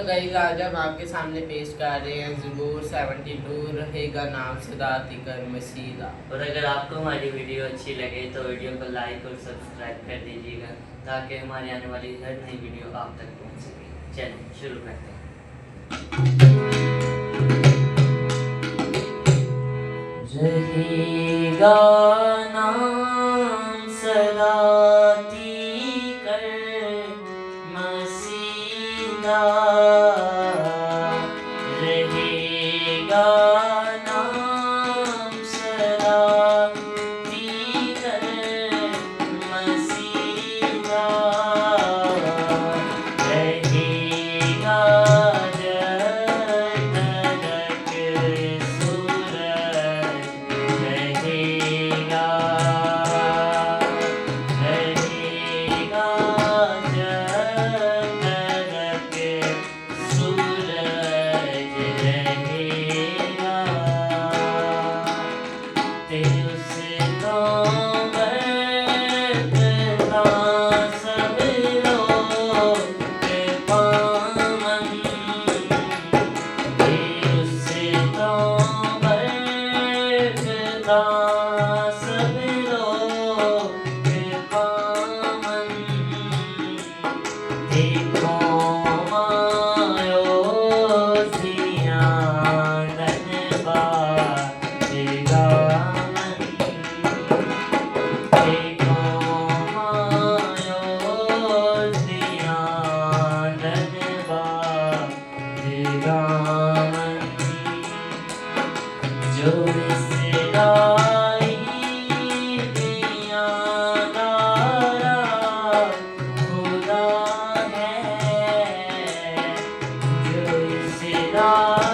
Guys आज हम आपके सामने पेश कर रहे हैं ज़बूर 72 रहेगा नाम सदा तिकर मसीदा। और अगर आपको हमारी वीडियो अच्छी लगे तो वीडियो को लाइक और सब्सक्राइब कर दीजिएगा ताकि हमारी आने वाली हर नई वीडियो आप तक पहुंच सके। चलिए शुरू करते हैं। रहेगा नाम सदा तिकर मसीदा, रहेगा नाम सदा तिकर मसीदा, रहेगा जब तक सूरज रहेगा, रहेगा जब तक सूरज रहेगा। तेरे तो बरतना सब लोग पावन, तेरे तो बरतना सब लोग पावन। देखो मायो सियानत बाज़ेगा मन, देखो मायो सियानत बाज़ेगा मन। जो इसराई दियादारा खुदा है, जो इसराई